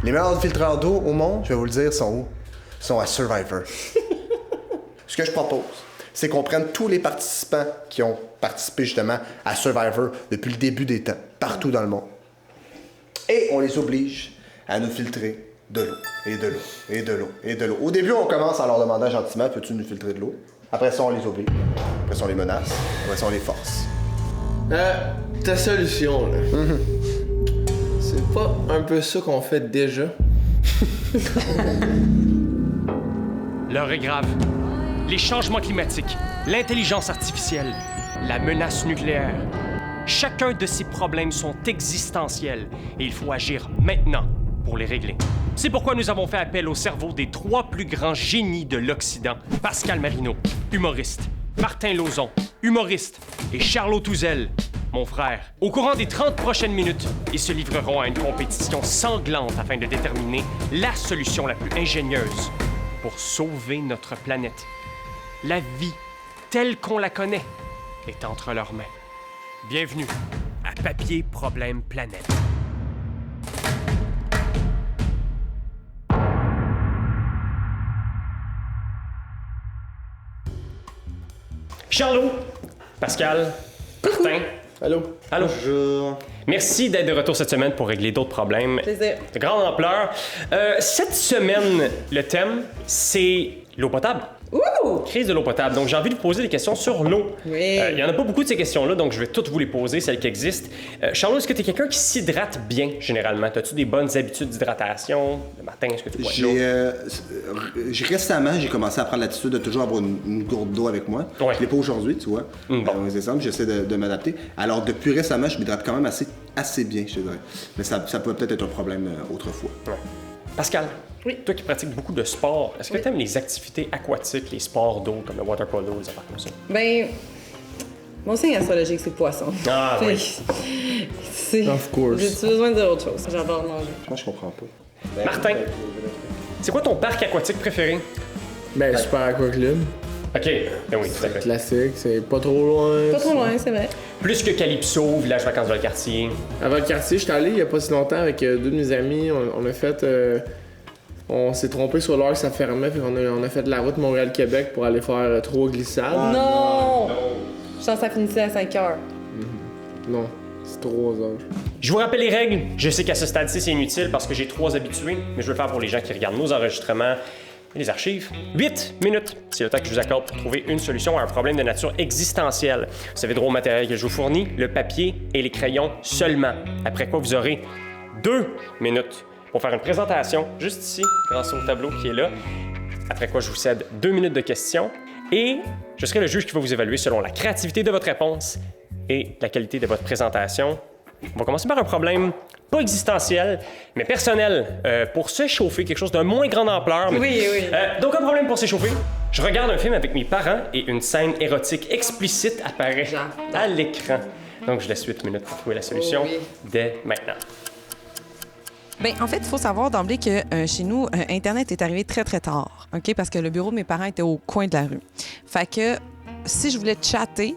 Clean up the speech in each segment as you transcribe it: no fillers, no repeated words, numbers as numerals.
Les meilleurs filtreurs d'eau au monde, je vais vous le dire, sont où? Sont à Survivor. Ce que je propose, c'est qu'on prenne tous les participants qui ont participé justement à Survivor depuis le début des temps, partout dans le monde. Et on les oblige à nous filtrer de l'eau, et de l'eau, et de l'eau, et de l'eau. Au début, on commence en leur demandant gentiment, peux-tu nous filtrer de l'eau? Après ça, on les oblige. Après ça, on les menace. Après ça, on les force. Ta solution, là. C'est pas un peu ça qu'on fait déjà? L'heure est grave. Les changements climatiques, l'intelligence artificielle, la menace nucléaire. Chacun de ces problèmes sont existentiels et il faut agir maintenant pour les régler. C'est pourquoi nous avons fait appel au cerveau des 3 plus grands génies de l'Occident. Pascal Marino, humoriste. Martin Lauzon, humoriste. Et Charlot Touzel, mon frère. Au courant des 30 prochaines minutes, ils se livreront à une compétition sanglante afin de déterminer la solution la plus ingénieuse pour sauver notre planète. La vie, telle qu'on la connaît, est entre leurs mains. Bienvenue à Papier Problème Planète. Charlot, Pascal, Martin. Allô? Allô? Bonjour. Merci d'être de retour cette semaine pour régler d'autres problèmes Plaisir. de grande ampleur. Cette semaine, le thème, c'est l'eau potable. Ouh! Crise de l'eau potable. Donc, j'ai envie de vous poser des questions sur l'eau. Oui. Il n'y en a pas beaucoup de ces questions-là, donc je vais toutes vous les poser, celles qui existent. Charlot, est-ce que tu es quelqu'un qui s'hydrate bien, généralement? As-tu des bonnes habitudes d'hydratation? Le matin, est-ce que tu bois de l'eau? Récemment, j'ai commencé à prendre l'attitude de toujours avoir une gourde d'eau avec moi. Ouais. Je l'ai pas aujourd'hui, tu vois. Bon. C'est simple, j'essaie de m'adapter. Alors, depuis récemment, je m'hydrate quand même assez bien, je te dirais. Mais ça pouvait peut-être être un problème autrefois. Ouais. Pascal, Oui. toi qui pratiques beaucoup de sport, est-ce que tu aimes les activités aquatiques, les sports d'eau, comme le water polo, les affaires comme ça? Ben, mon signe astrologique, c'est poisson. Ah, Fait oui. que c'est... Of course. J'ai besoin d'autre chose. J'adore manger. Moi, je comprends pas. Martin, c'est quoi ton parc aquatique préféré? Ben, Super Aqua Club. OK, ben oui, tout à fait. Classique, c'est pas trop loin. Pas trop loin, c'est vrai. Plus que Calypso, village vacances de le quartier. Avant le quartier, j'étais allé il y a pas si longtemps avec 2 de mes amis. On a fait. On s'est trompé sur l'heure que ça fermait, puis on a fait de la route Montréal-Québec pour aller faire 3 glissades. Non! Je pense que ça finissait à 5 heures. Non, c'est 3 heures. Je vous rappelle les règles. Je sais qu'à ce stade-ci, c'est inutile parce que j'ai 3 habitués, mais je veux le faire pour les gens qui regardent nos enregistrements et les archives. 8 minutes, c'est le temps que je vous accorde pour trouver une solution à un problème de nature existentielle. Vous avez droit au matériel que je vous fournis, le papier et les crayons seulement. Après quoi, vous aurez 2 minutes pour faire une présentation, juste ici, grâce au tableau qui est là. Après quoi, je vous cède 2 minutes de questions et je serai le juge qui va vous évaluer selon la créativité de votre réponse et la qualité de votre présentation. On va commencer par un problème pas existentiel, mais personnel, pour s'échauffer, quelque chose de moins grande ampleur. Mais... Oui. Donc, un problème pour s'échauffer. Je regarde un film avec mes parents et une scène érotique explicite apparaît J'adore. à l'écran. Donc, je laisse 8 minutes pour trouver la solution Oh oui. dès maintenant. Bien, en fait, il faut savoir d'emblée que chez nous, Internet est arrivé très, très tard, OK? Parce que le bureau de mes parents était au coin de la rue. Fait que si je voulais chatter,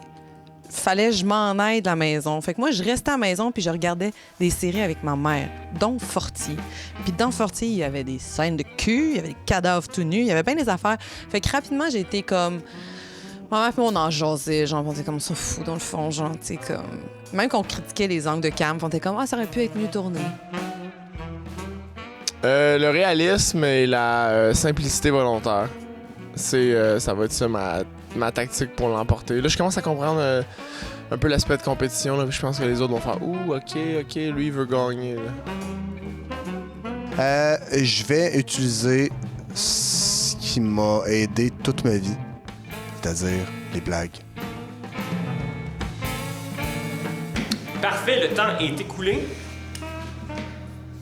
fallait que je m'en aille de la maison. Fait que moi, je restais à la maison puis je regardais des séries avec ma mère, dont Fortier. Puis dans Fortier, il y avait des scènes de cul, il y avait des cadavres tout nus, il y avait bien des affaires. Fait que rapidement, j'ai été comme... Ma mère et moi, on en jasait, genre, on était comme ça fou dans le fond, genre, tu sais, comme... Même qu'on critiquait les angles de cam, on était comme « Ah, ça aurait pu être mieux tourné. » Le réalisme et la simplicité volontaire. Ça va être ça ma tactique pour l'emporter. Là, je commence à comprendre un peu l'aspect de compétition. Là, puis je pense que les autres vont faire « Ouh, OK, lui, il veut gagner. » Je vais utiliser ce qui m'a aidé toute ma vie, c'est-à-dire les blagues. Parfait, le temps est écoulé.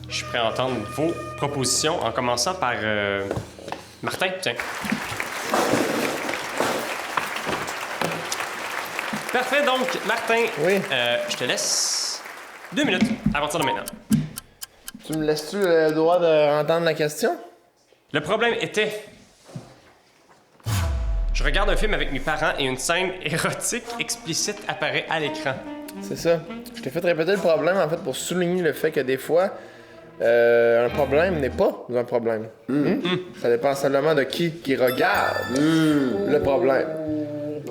Je suis prêt à entendre vos propositions, en commençant par Martin, tiens. Parfait, donc, Martin, Oui. je te laisse 2 minutes à partir de maintenant. Tu me laisses-tu le droit d'entendre la question? Le problème était... Je regarde un film avec mes parents et une scène érotique explicite apparaît à l'écran. C'est ça. Je t'ai fait répéter le problème, en fait, pour souligner le fait que des fois, un problème n'est pas un problème. Ça dépend seulement de qui regarde le problème.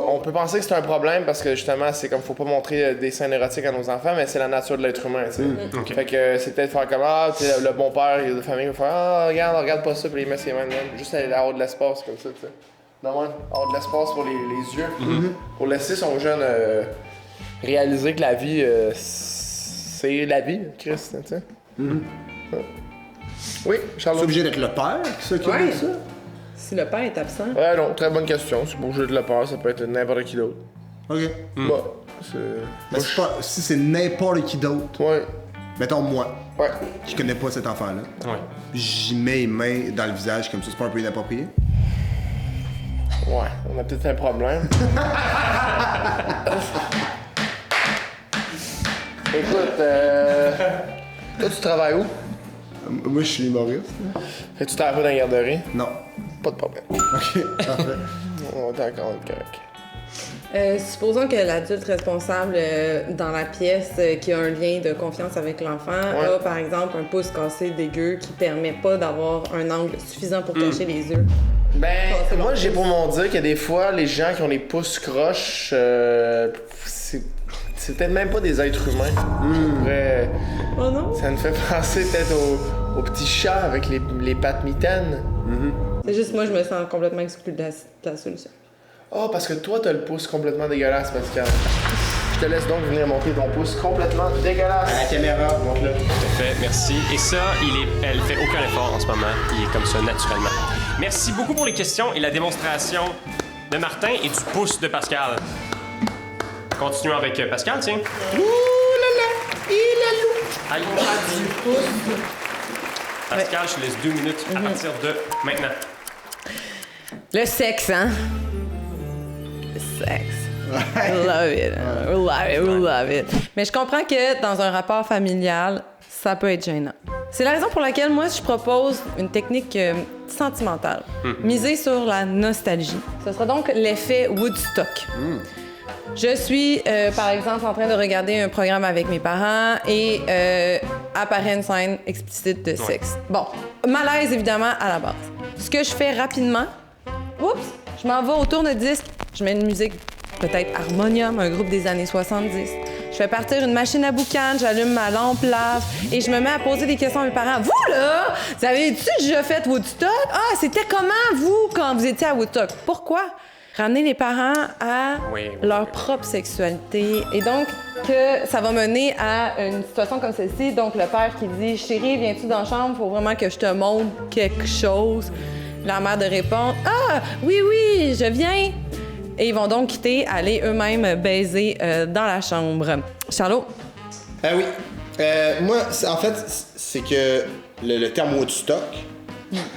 On peut penser que c'est un problème parce que justement, c'est comme faut pas montrer des scènes érotiques à nos enfants, mais c'est la nature de l'être humain, tu sais. Fait que c'est peut-être faire comme tu sais, le bon père de famille va faire regarde pas ça, puis il met ses mains de même. Juste aller avoir de l'espace comme ça, tu sais. Non, ouais, avoir de l'espace pour les yeux. Pour laisser son jeune réaliser que la vie, c'est la vie, Christ, tu sais. Ouais. Oui, Charlotte. C'est obligé d'être le père qui s'occupe de ça? Si le père est absent. Ouais, non, très bonne question. C'est pour jouer de la peur, ça peut être n'importe qui d'autre. OK. Bah, c'est. Mais c'est pas, si c'est n'importe qui d'autre, Ouais. mettons moi, Ouais. qui connais pas cet enfant-là, Ouais. j'y mets les mains dans le visage comme ça, c'est pas un peu inapproprié? Ouais, on a peut-être un problème. Écoute, toi, tu travailles où? Moi, je suis humoriste. Tu travailles pas dans la garderie? Non. Pas de problème. OK, parfait. On est encore correct. Supposons que l'adulte responsable dans la pièce qui a un lien de confiance avec l'enfant a, par exemple, un pouce cassé dégueu qui permet pas d'avoir un angle suffisant pour cacher les yeux. Ben, c'est moi, bon. j'ai pour mon dire que des fois, les gens qui ont les pouces croches, c'est peut-être même pas des êtres humains. Après, Oh non? ça me fait penser peut-être aux petits chats avec les pattes mitaines. C'est juste moi, je me sens complètement exclue de la solution. Oh, parce que toi, t'as le pouce complètement dégueulasse, Pascal. Je te laisse donc venir montrer ton pouce complètement dégueulasse. À la caméra, montre-le. Parfait, merci. Et ça, elle fait aucun effort en ce moment. Il est comme ça naturellement. Merci beaucoup pour les questions et la démonstration de Martin et du pouce de Pascal. Continuons avec Pascal, tiens. Ouh là là, il a loup. Aïe. Pascal, je te laisse 2 minutes à partir de maintenant. Le sexe, hein? Le sexe. We love it. We love it. We love it. Mais je comprends que dans un rapport familial, ça peut être gênant. C'est la raison pour laquelle moi, je propose une technique sentimentale, misée sur la nostalgie. Ce sera donc l'effet Woodstock. Je suis, par exemple, en train de regarder un programme avec mes parents et apparaît une scène explicite de sexe. Bon, malaise, évidemment, à la base. Ce que je fais rapidement, je m'en vais au tourne-disque, je mets une musique, peut-être Harmonium, un groupe des années 70. Je fais partir une machine à boucan, j'allume ma lampe lave et je me mets à poser des questions à mes parents. Vous, là, vous avez-tu déjà fait Woodstock? Ah, c'était comment, vous, quand vous étiez à Woodstock? Pourquoi? Ramener les parents à leur propre sexualité. Et donc, que ça va mener à une situation comme celle-ci. Donc, le père qui dit « Chérie, viens-tu dans la chambre? Faut vraiment que je te montre quelque chose. » La mère de répondre « Ah, oui, oui, je viens. » Et ils vont donc quitter, aller eux-mêmes baiser dans la chambre. Charlot? Oui. Moi, en fait, c'est que le terme Woodstock,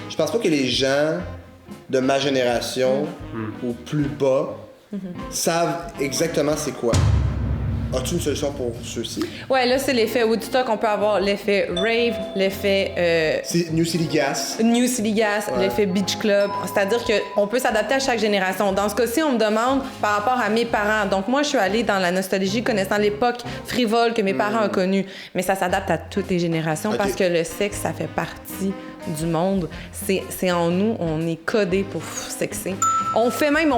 je pense pas que les gens de ma génération ou plus bas savent exactement c'est quoi. As-tu une solution pour ceux-ci? Ouais, là, c'est l'effet Woodstock. On peut avoir l'effet rave, l'effet C'est New City Gas. New City Gas, l'effet Beach Club. C'est-à-dire qu'on peut s'adapter à chaque génération. Dans ce cas-ci, on me demande par rapport à mes parents. Donc, moi, je suis allée dans la nostalgie connaissant l'époque frivole que mes parents ont connue. Mais ça s'adapte à toutes les générations parce que le sexe, ça fait partie du monde. C'est en nous, on est codé pour sexer. On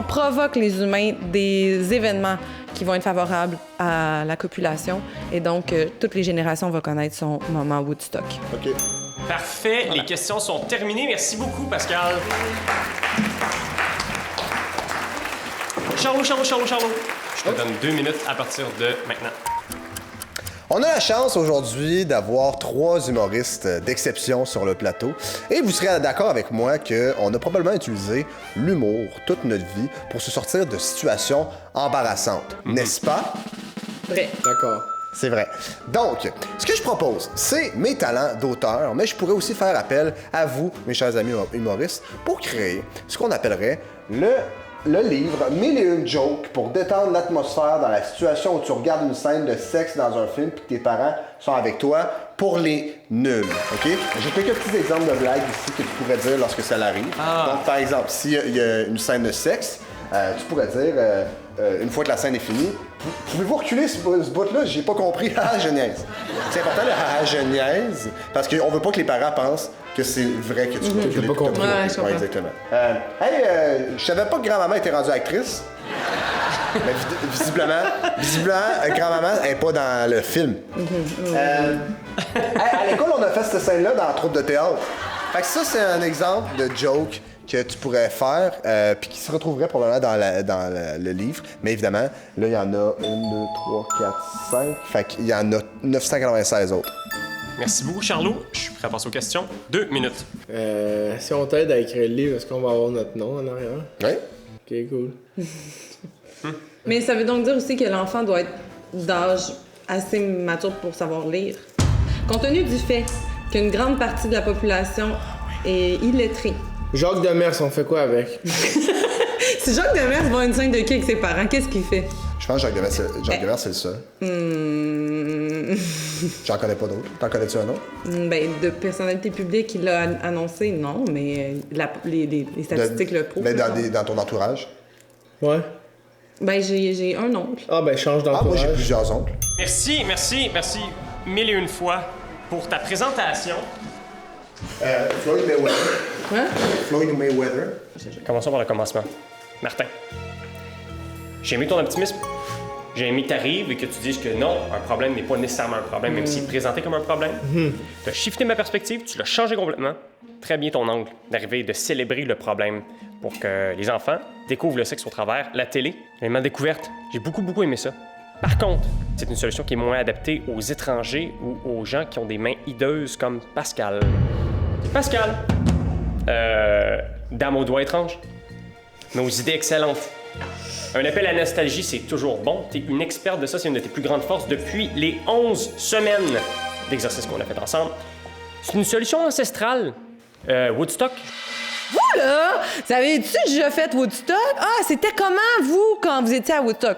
provoque les humains des événements qui vont être favorables à la copulation. Et donc, toutes les générations vont connaître son moment Woodstock. OK. Parfait, les questions sont terminées. Merci beaucoup, Pascal. Charlot. Je te donne 2 minutes à partir de maintenant. On a la chance aujourd'hui d'avoir 3 humoristes d'exception sur le plateau. Et vous serez d'accord avec moi qu'on a probablement utilisé l'humour toute notre vie pour se sortir de situations embarrassantes. N'est-ce pas? Vrai. D'accord. C'est vrai. Donc, ce que je propose, c'est mes talents d'auteur, mais je pourrais aussi faire appel à vous, mes chers amis humoristes, pour créer ce qu'on appellerait le livre 1001 jokes pour détendre l'atmosphère dans la situation où tu regardes une scène de sexe dans un film et que tes parents sont avec toi pour les nuls. OK? J'ai quelques petits exemples de blagues ici que tu pourrais dire lorsque ça arrive. Donc, par exemple, s'il y a une scène de sexe, tu pourrais dire une fois que la scène est finie, pouvez-vous reculer ce bout-là? J'ai pas compris. Ah, je niaise. C'est important le ah, je niaise, parce qu'on veut pas que les parents pensent que c'est vrai que tu vas reculer. J'ai pas compris. Ouais, je comprends. Exactement. Je savais pas que grand-maman était rendue actrice. Mais visiblement, grand-maman est pas dans le film. À l'école, on a fait cette scène-là dans la troupe de théâtre. Fait que ça, c'est un exemple de joke que tu pourrais faire, puis qui se retrouverait probablement dans le livre. Mais évidemment, là, il y en a 1, 2, 3, 4, 5. Fait qu'il y en a 996 autres. Merci beaucoup, Charlot. Je suis prêt à passer aux questions. 2 minutes. Si on t'aide à écrire le livre, est-ce qu'on va avoir notre nom en arrière? Oui? Ok, cool. Mais ça veut donc dire aussi que l'enfant doit être d'âge assez mature pour savoir lire. Compte tenu du fait qu'une grande partie de la population est illettrée. Jacques Demers, on fait quoi avec? Si Jacques Demers voit une scène de cul avec ses parents, qu'est-ce qu'il fait? Je pense que Jacques Demers, c'est le seul. J'en connais pas d'autres. T'en connais-tu un autre? Ben, de personnalité publique, il l'a annoncé, non, mais les statistiques le prouvent. Mais dans ton entourage? Ouais. Ben, j'ai un oncle. Ah, ben, change Ah, moi, j'ai d'entourage. plusieurs oncles. Merci mille et une fois pour ta présentation. Floyd Mayweather. Quoi? Floyd Mayweather. Commençons par le commencement. Martin, j'ai aimé ton optimisme. J'ai aimé que t'arrives et que tu dises que non, un problème n'est pas nécessairement un problème, même s'il est présenté comme un problème. Tu as shifté ma perspective, tu l'as changé complètement. Très bien ton angle d'arriver et de célébrer le problème pour que les enfants découvrent le sexe au travers la télé. L'élément de découverte, j'ai beaucoup aimé ça. Par contre, c'est une solution qui est moins adaptée aux étrangers ou aux gens qui ont des mains hideuses comme Pascal. Pascal, dame aux doigts étranges, nos idées excellentes. Un appel à la nostalgie, c'est toujours bon. T'es une experte de ça, c'est une de tes plus grandes forces depuis les 11 semaines d'exercice qu'on a fait ensemble. C'est une solution ancestrale. Woodstock. Vous, là, savez-tu déjà fait Woodstock? Ah, c'était comment, vous, quand vous étiez à Woodstock?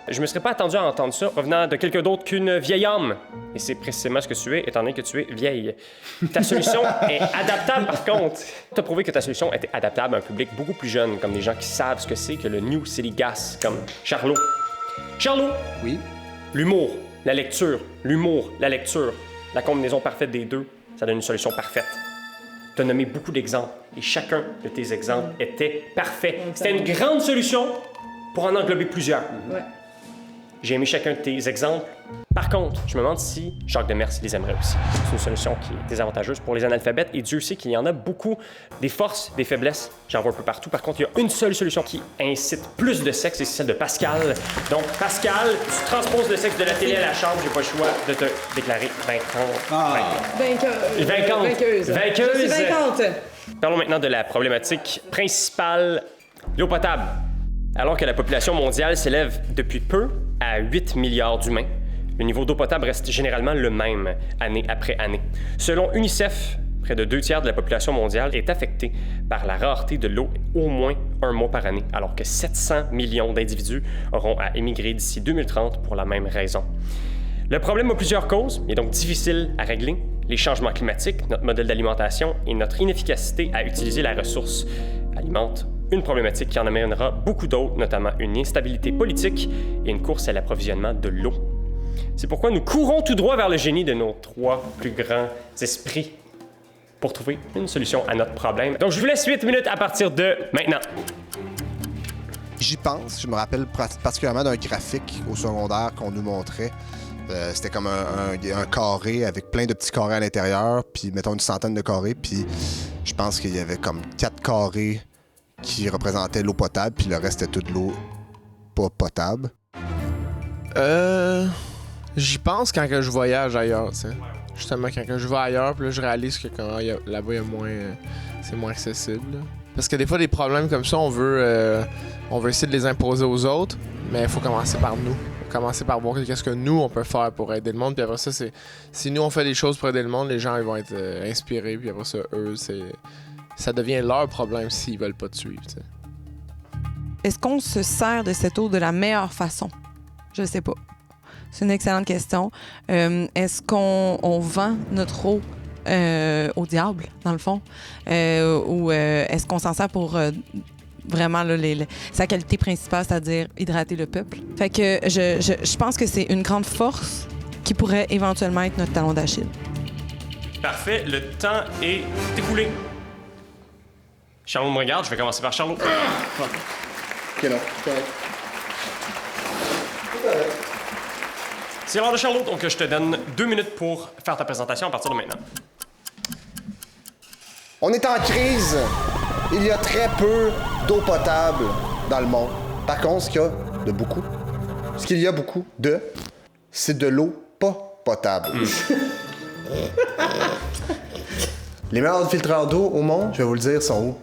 Je me serais pas attendu à entendre ça revenant de quelqu'un d'autre qu'une vieille âme. Et c'est précisément ce que tu es, étant donné que tu es vieille. Ta solution est adaptable, par contre. Tu as prouvé que ta solution était adaptable à un public beaucoup plus jeune, comme des gens qui savent ce que c'est que le New City Gas, comme Charlot. Charlot! Oui? L'humour, la lecture, la combinaison parfaite des deux, ça donne une solution parfaite. Tu as nommé beaucoup d'exemples, et chacun de tes exemples était parfait. C'était une grande solution pour en englober plusieurs. Ouais. J'ai aimé chacun de tes exemples. Par contre, je me demande si Jacques Demers les aimerait aussi. C'est une solution qui est désavantageuse pour les analphabètes et Dieu sait qu'il y en a beaucoup, des forces, des faiblesses. J'en vois un peu partout. Par contre, il y a une seule solution qui incite plus de sexe et c'est celle de Pascal. Donc, Pascal, tu transposes le sexe de la télé à la chambre. J'ai pas le choix de te déclarer Vainqueuse. Je suis vaincante. Parlons maintenant de la problématique principale, l'eau potable. Alors que la population mondiale s'élève depuis peu à 8 milliards d'humains, le niveau d'eau potable reste généralement le même année après année. Selon UNICEF, près de 2 tiers de la population mondiale est affectée par la rareté de l'eau au moins un mois par année, alors que 700 millions d'individus auront à émigrer d'ici 2030 pour la même raison. Le problème a plusieurs causes, il est donc difficile à régler. Les changements climatiques, notre modèle d'alimentation et notre inefficacité à utiliser la ressource alimentent une problématique qui en amènera beaucoup d'autres, notamment une instabilité politique et une course à l'approvisionnement de l'eau. C'est pourquoi nous courons tout droit vers le génie de nos 3 plus grands esprits pour trouver une solution à notre problème. Donc je vous laisse 8 minutes à partir de maintenant. J'y pense, je me rappelle particulièrement d'un graphique au secondaire qu'on nous montrait. C'était comme un carré avec plein de petits carrés à l'intérieur, puis mettons une centaine de carrés, puis je pense qu'il y avait comme 4 carrés qui représentaient l'eau potable, puis le reste était toute l'eau pas potable. J'y pense quand que je voyage ailleurs, tu sais. Justement, quand que je vais ailleurs, puis là, je réalise que là-bas, il y a moins... c'est moins accessible, là. Parce que des fois, des problèmes comme ça, on veut essayer de les imposer aux autres, mais il faut commencer par nous. Commencer par voir qu'est-ce que nous, on peut faire pour aider le monde. Puis après ça, si nous, on fait des choses pour aider le monde, les gens, ils vont être inspirés. Puis après ça, eux, ça devient leur problème s'ils veulent pas te suivre, tu sais. Est-ce qu'on se sert de cette eau de la meilleure façon? Je sais pas. C'est une excellente question. Est-ce qu'on vend notre eau au diable, dans le fond? Ou est-ce qu'on s'en sert pour vraiment là, sa qualité principale, c'est-à-dire hydrater le peuple. Fait que je pense que c'est une grande force qui pourrait éventuellement être notre talon d'Achille. Parfait, le temps est écoulé. Charlot me regarde, je vais commencer par Charlot. Ok, non, c'est correct. C'est l'heure de Charlot, donc je te donne 2 minutes pour faire ta présentation à partir de maintenant. On est en crise. Il y a très peu d'eau potable dans le monde. Par contre, ce qu'il y a de beaucoup, c'est de l'eau pas potable. Les meilleurs filtreurs d'eau au monde, je vais vous le dire, sont où?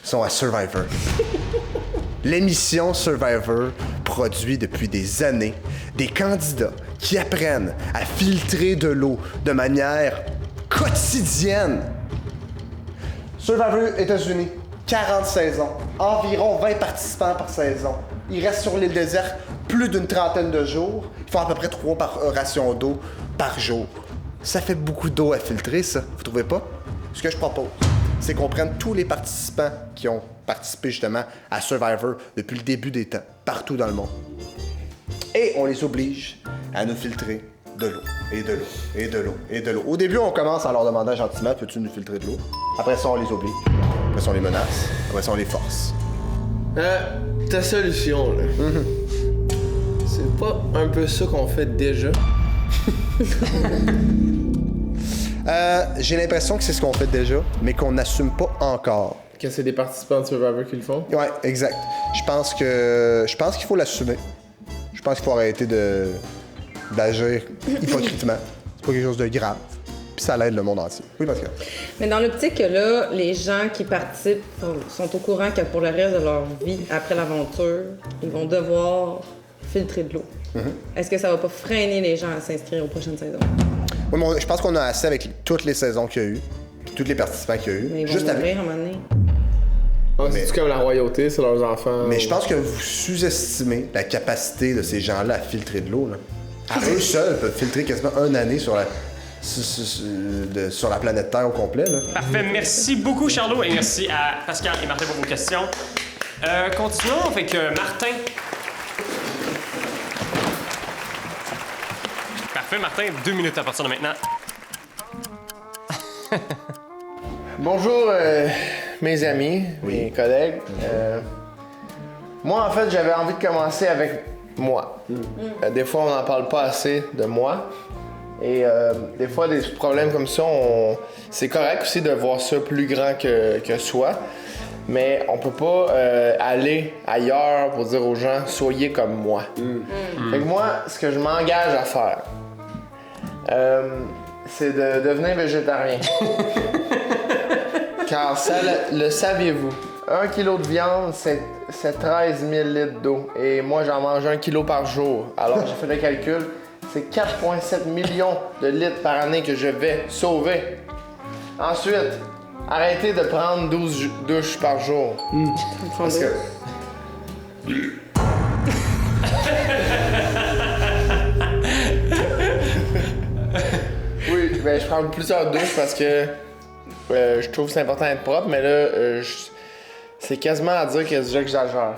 Sont à Survivor. L'émission Survivor produit depuis des années des candidats qui apprennent à filtrer de l'eau de manière quotidienne. Survivor États-Unis, 40 saisons, environ 20 participants par saison. Ils restent sur l'île déserte plus d'une trentaine de jours. Ils font à peu près 3 rations d'eau par jour. Ça fait beaucoup d'eau à filtrer, ça. Vous trouvez pas? Ce que je propose, c'est qu'on prenne tous les participants qui ont participé justement à Survivor depuis le début des temps, partout dans le monde. Et on les oblige à nous filtrer de l'eau, et de l'eau, et de l'eau, et de l'eau. Au début, on commence en leur demandant gentiment, peux-tu nous filtrer de l'eau? Après ça, on les oblige. Après ça, on les menace. Après ça, on les force. Ta solution, là. C'est pas un peu ça qu'on fait déjà? J'ai l'impression que c'est ce qu'on fait déjà, mais qu'on n'assume pas encore. Que c'est des participants de Survivor qui le font? Ouais, exact. Je pense qu'il faut l'assumer. Je pense qu'il faut arrêter d'agir hypocritement. C'est pas quelque chose de grave. Puis ça l'aide le monde entier. Oui, Pascal. Mais dans l'optique que là, les gens qui participent sont au courant que pour le reste de leur vie, après l'aventure, ils vont devoir filtrer de l'eau. Est-ce que ça va pas freiner les gens à s'inscrire aux prochaines saisons? Oui, mais je pense qu'on a assez avec toutes les saisons qu'il y a eu, tous les participants qu'il y a eu. Mais ils vont mourir à un moment donné. C'est comme la royauté, c'est leurs enfants. Mais je pense que vous sous-estimez la capacité de ces gens-là à filtrer de l'eau. À eux seuls peuvent filtrer quasiment une année sur la planète Terre au complet. Là. Parfait, merci beaucoup Charlot et merci à Pascal et Martin pour vos questions. Continuons avec Martin. Parfait, Martin, 2 minutes à partir de maintenant. Bonjour mes amis, mes collègues. Moi en fait j'avais envie de commencer avec moi. Des fois on n'en parle pas assez de moi. Et des fois des problèmes comme ça, c'est correct aussi de voir ça plus grand que soi. Mais on peut pas aller ailleurs pour dire aux gens soyez comme moi. Fait que moi, ce que je m'engage à faire, c'est de devenir végétarien. Car ça, le saviez-vous? 1 kilo de viande, c'est 13 000 litres d'eau. Et moi, j'en mange 1 kilo par jour. Alors, j'ai fait le calcul. C'est 4,7 millions de litres par année que je vais sauver. Ensuite, arrêtez de prendre 12 douches par jour. Parce que... Oui, ben je prends plusieurs douches parce que je trouve que c'est important d'être propre, mais là, c'est quasiment à dire que j'exagère.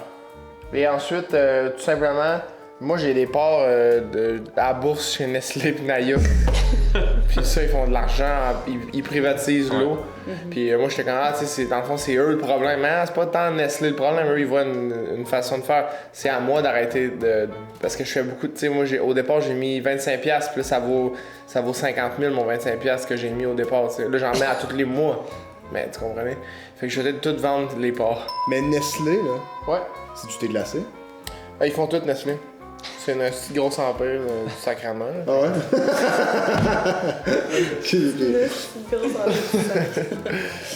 Et ensuite, tout simplement, moi j'ai des parts à la bourse chez Nestlé et Naya. Puis ça, ils font de l'argent, ils privatisent l'eau. Puis moi j'étais comme, tu sais, dans le fond, c'est eux le problème. Mais c'est pas tant Nestlé le problème, eux ils voient une façon de faire. C'est à moi d'arrêter de. Parce que je fais beaucoup, tu sais, moi au départ j'ai mis 25$, puis là ça vaut 50 000 mon 25$ que j'ai mis au départ. T'sais. Là j'en mets à tous les mois. Mais tu comprenais? Fait que je vais peut-être tout vendre les parts. Mais Nestlé, là, Ouais. c'est du thé glacé. Ils font tout Nestlé. C'est un petit gros empire du sacrement. Ah ouais?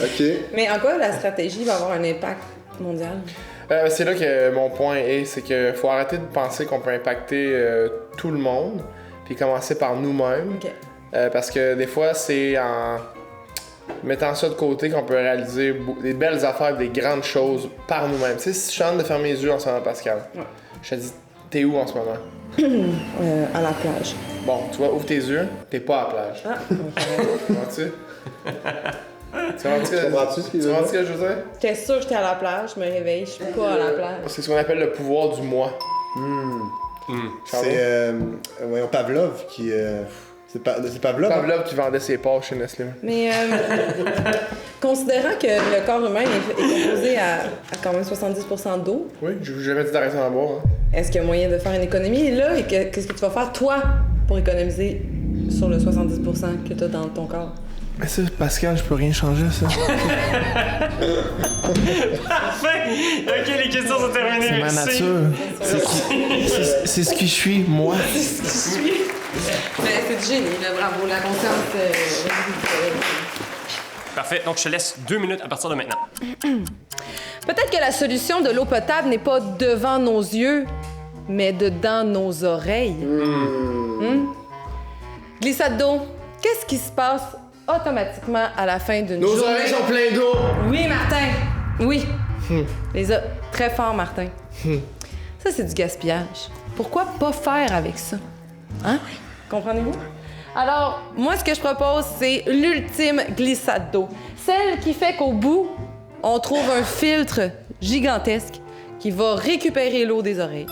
OK. Mais en quoi la stratégie va avoir un impact mondial? C'est là que mon point est, c'est qu'il faut arrêter de penser qu'on peut impacter tout le monde, puis commencer par nous-mêmes. OK. Parce que des fois, c'est en mettant ça de côté qu'on peut réaliser des belles affaires, des grandes choses par nous-mêmes. Tu sais, si je suis en train de fermer les yeux en ce moment, Pascal, je te dis, t'es où en ce moment? À la plage. Bon, tu vois, ouvre tes yeux, t'es pas à la plage. Ah, OK. Vois-tu? Tu comprends-tu ce que je veux dire? J'étais sûre que j'étais à la plage, je me réveille, je suis pas à la plage. C'est ce qu'on appelle le pouvoir du moi. C'est voyons, Pavlov qui... c'est Pavlov? Pavlov qui vendait ses parts chez Nestlé. Mais considérant que le corps humain est composé à quand même 70% d'eau, Oui, j'ai jamais dit d'arrêter d'en boire. Hein. est-ce qu'il y a moyen de faire une économie là? Et qu'est-ce que tu vas faire, toi, pour économiser sur le 70% que tu as dans ton corps? Mais ça, Pascal, je peux rien changer, ça. Parfait! Ok, les questions sont terminées. C'est ma merci. nature. C'est ce qui je suis, moi. Mais c'est du génie, là, bravo, la conscience. Parfait, donc je te laisse 2 minutes à partir de maintenant. Peut-être que la solution de l'eau potable n'est pas devant nos yeux, mais dedans nos oreilles. Glissade d'eau, qu'est-ce qui se passe automatiquement à la fin d'une journée? Nos oreilles sont pleines d'eau. Oui, Martin. Oui. Très fort, Martin. Ça, c'est du gaspillage. Pourquoi pas faire avec ça? Hein? Comprenez-vous? Alors, moi, ce que je propose, c'est l'ultime glissade d'eau. Celle qui fait qu'au bout, on trouve un filtre gigantesque qui va récupérer l'eau des oreilles,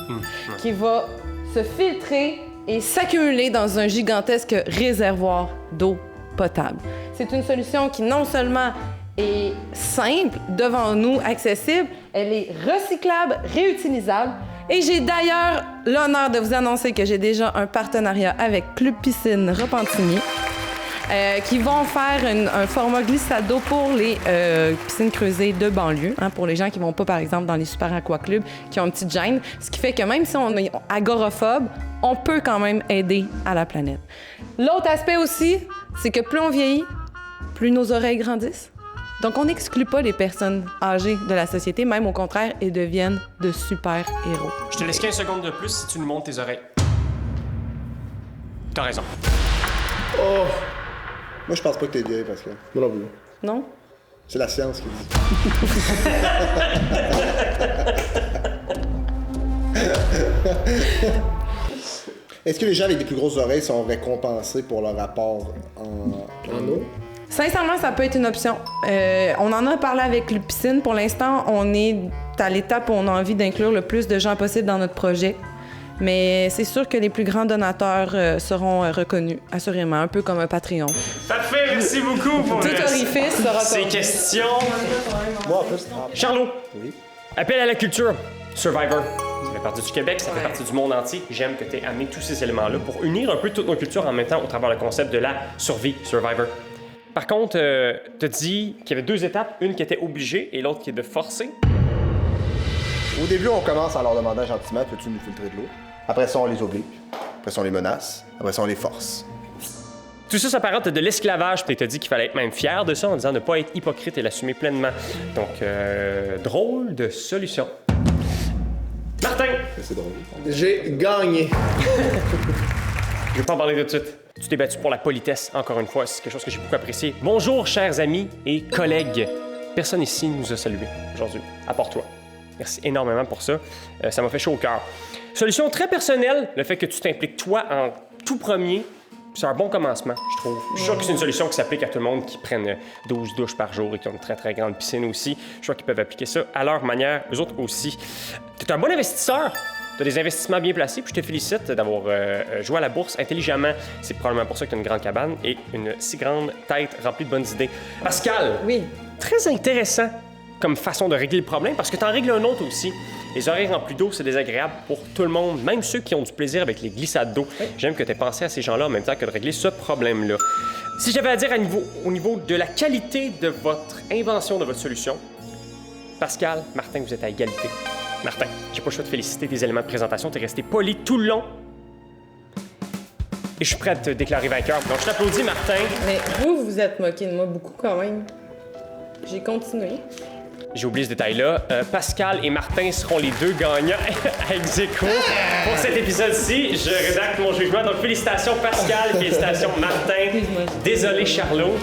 qui va se filtrer et s'accumuler dans un gigantesque réservoir d'eau potable. C'est une solution qui non seulement est simple, devant nous, accessible, elle est recyclable, réutilisable. Et j'ai d'ailleurs l'honneur de vous annoncer que j'ai déjà un partenariat avec Club Piscine Repentigny qui vont faire un format glissade d'eau pour les piscines creusées de banlieue, hein, pour les gens qui vont pas, par exemple, dans les super aquaclubs, qui ont une petite gêne. Ce qui fait que même si on est agoraphobe, on peut quand même aider à la planète. L'autre aspect aussi, c'est que plus on vieillit, plus nos oreilles grandissent. Donc, on n'exclut pas les personnes âgées de la société, même au contraire, elles deviennent de super-héros. Je te laisse 15 secondes de plus si tu nous montes tes oreilles. T'as raison. Oh! Moi, je pense pas que t'es vieille, Pascal. Moi non plus. Non? C'est la science qui dit. Est-ce que les gens avec des plus grosses oreilles sont récompensés pour leur apport en eau? Sincèrement, ça peut être une option. On en a parlé avec le piscine. Pour l'instant, on est à l'étape où on a envie d'inclure le plus de gens possible dans notre projet. Mais c'est sûr que les plus grands donateurs seront reconnus, assurément, un peu comme un Patreon. Parfait, merci beaucoup pour Tout orifice sera ces corrigé. questions. Moi, en plus. Charlot, Oui. appel à la culture. Survivor. Ça fait partie du Québec, ça fait partie du monde entier. J'aime que tu aies amené tous ces éléments-là pour unir un peu toutes nos cultures en même temps au travers le concept de la survie, Survivor. Par contre, t'as dit qu'il y avait 2 étapes, une qui était obligée et l'autre qui est de forcer. Au début, on commence en leur demandant gentiment, peux-tu nous filtrer de l'eau? Après ça, on les oblige. Après ça, on les menace. Après ça, on les force. Tout ça s'apparente à de l'esclavage, puis t'as dit qu'il fallait être même fier de ça en disant ne pas être hypocrite et l'assumer pleinement. Donc, drôle de solution. Martin! C'est drôle. J'ai gagné. Je vais pas en parler tout de suite. Tu t'es battu pour la politesse, encore une fois, c'est quelque chose que j'ai beaucoup apprécié. Bonjour, chers amis et collègues. Personne ici nous a salués aujourd'hui, à part toi. Merci énormément pour ça. Ça m'a fait chaud au cœur. Solution très personnelle, le fait que tu t'impliques toi en tout premier, c'est un bon commencement, je trouve. Je suis sûr que c'est une solution qui s'applique à tout le monde qui prennent 12 douches par jour et qui ont une très très grande piscine aussi. Je suis sûr qu'ils peuvent appliquer ça à leur manière, eux autres aussi. Tu es un bon investisseur. Tu as des investissements bien placés, puis je te félicite d'avoir joué à la bourse intelligemment. C'est probablement pour ça que tu as une grande cabane et une si grande tête remplie de bonnes idées. Pascal! Oui. Très intéressant comme façon de régler le problème, parce que tu en règles un autre aussi. Les oreilles remplies d'eau, c'est désagréable pour tout le monde, même ceux qui ont du plaisir avec les glissades d'eau. Oui. J'aime que tu aies pensé à ces gens-là en même temps que de régler ce problème-là. Si j'avais à dire au niveau de la qualité de votre invention, de votre solution, Pascal, Martin, vous êtes à égalité. Martin, j'ai pas le choix de féliciter tes éléments de présentation, t'es resté poli tout le long. Et je suis prêt à te déclarer vainqueur. Donc je t'applaudis, Martin. Mais vous, vous êtes moqué de moi beaucoup quand même. J'ai continué. J'ai oublié ce détail-là. Pascal et Martin seront les 2 gagnants à ex-aequo pour cet épisode-ci. Je rédacte mon jugement. Donc félicitations Pascal, félicitations Martin. Désolé Charlot.